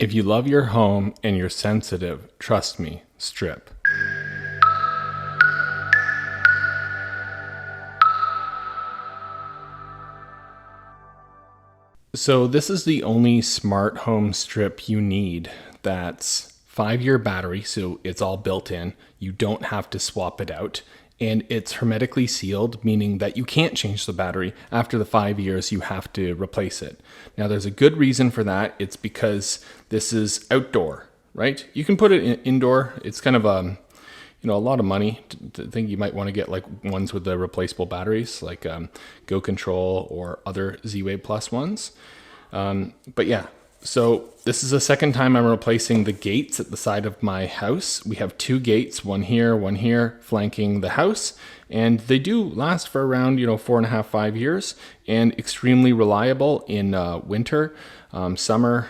If you love your home and you're sensitive, trust me, strip. So this is the only smart home strip you need that's 5-year battery, so it's all built in. You don't have to swap it out. And it's hermetically sealed, meaning that you can't change the battery. After the 5 years, you have to replace it. Now, there's a good reason for that. It's because this is outdoor, right? You can put it indoor. It's kind of a lot of money to think you might want to get like ones with the replaceable batteries, like Go Control or other Z-Wave Plus ones. But yeah, so this is the second time I'm replacing the gates at the side of my house. We have 2 gates, one here, flanking the house. And they do last for around, 4.5, 5 years, and extremely reliable in winter, summer,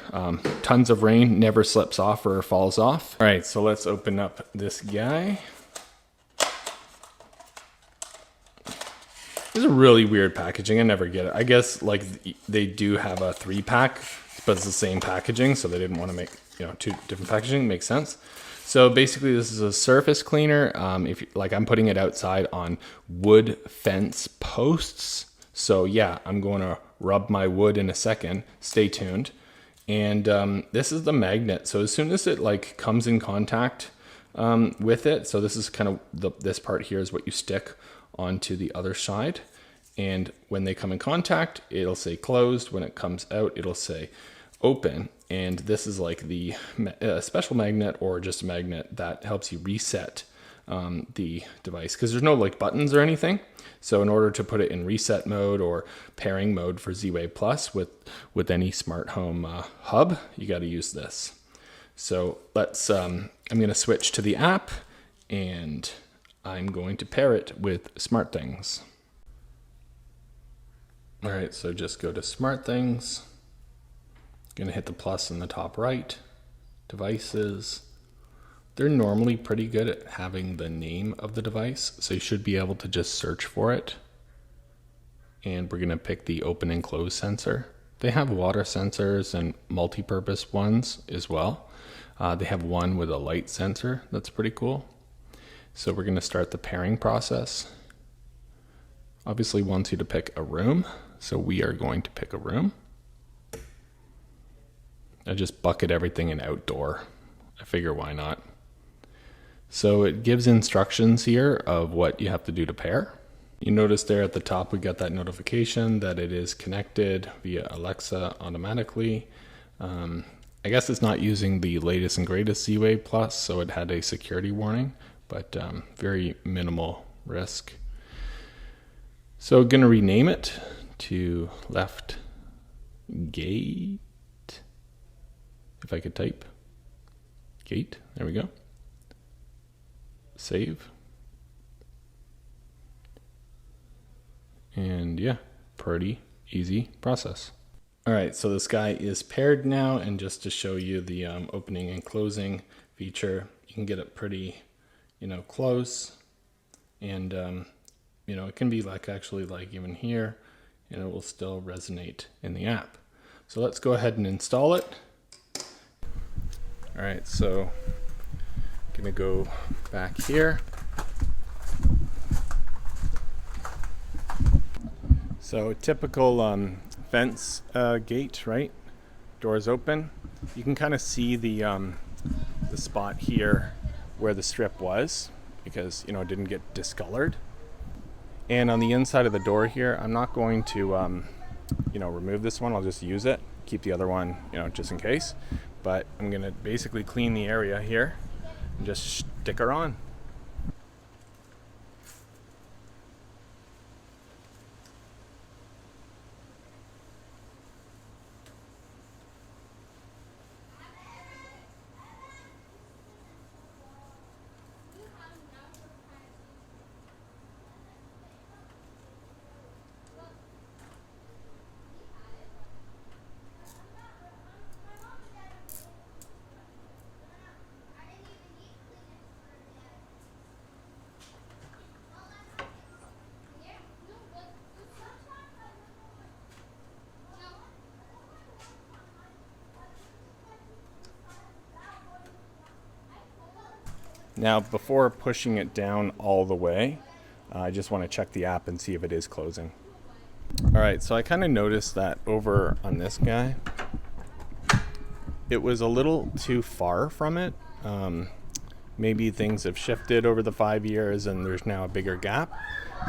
tons of rain, never slips off or falls off. All right, so let's open up this guy. This is a really weird packaging. I never get it. I guess like they do have a 3-pack, but it's the same packaging, so they didn't want to make 2 different packaging. Makes sense. So basically, this is a surface cleaner. If I'm putting it outside on wood fence posts. So yeah, I'm going to rub my wood in a second. Stay tuned. And this is the magnet. So as soon as it comes in contact with it, so this is kind of this part here is what you stick onto the other side. And when they come in contact, it'll say closed. When it comes out, it'll say open. And this is like the special magnet or just a magnet that helps you reset the device, because there's no buttons or anything. So in order to put it in reset mode or pairing mode for Z-Wave Plus with any smart home hub, you got to use this. So let's, I'm going to switch to the app and I'm going to pair it with SmartThings. All right, so just go to SmartThings. Going to hit the plus in the top right. Devices. They're normally pretty good at having the name of the device, so you should be able to just search for it. And we're going to pick the open and close sensor. They have water sensors and multi-purpose ones as well. They have one with a light sensor. That's pretty cool. So we're going to start the pairing process. Obviously wants you to pick a room, so we are going to pick a room. I just bucket everything in outdoor. I figure why not. So it gives instructions here of what you have to do to pair. You notice there at the top we got that notification that it is connected via Alexa automatically. I guess it's not using the latest and greatest Z-Wave Plus, so it had a security warning, but very minimal risk. So I'm going to rename it to left gate. If I could type gate, there we go. Save. And yeah, pretty easy process. All right, so this guy is paired now, and just to show you the opening and closing feature, you can get it pretty, close, and it can be actually even here, and it will still resonate in the app. So let's go ahead and install it. All right, so I'm gonna go back here. So typical fence gate, right? Doors open. You can kind of see the spot here where the strip was, because it didn't get discolored. And on the inside of the door here, I'm not going to remove this one. I'll just use it, keep the other one just in case. But I'm gonna basically clean the area here and just stick her on. Now, before pushing it down all the way, I just want to check the app and see if it is closing. All right, so I kind of noticed that over on this guy, it was a little too far from it. Maybe things have shifted over the 5 years and there's now a bigger gap.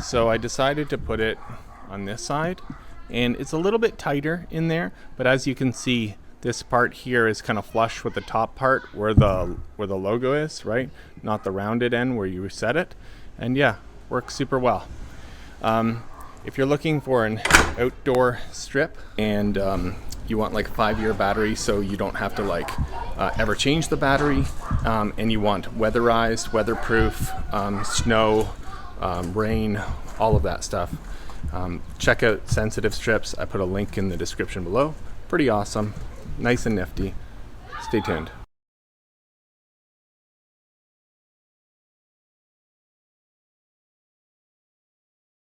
So I decided to put it on this side, and it's a little bit tighter in there, but as you can see, this part here is kind of flush with the top part where the logo is, right? Not the rounded end where you set it. And yeah, works super well. If you're looking for an outdoor strip and you want like a 5-year battery so you don't have to like ever change the battery, and you want weatherized, weatherproof, snow, rain, all of that stuff, check out Sensative strips. I put a link in the description below. Pretty awesome, nice and nifty. Stay tuned.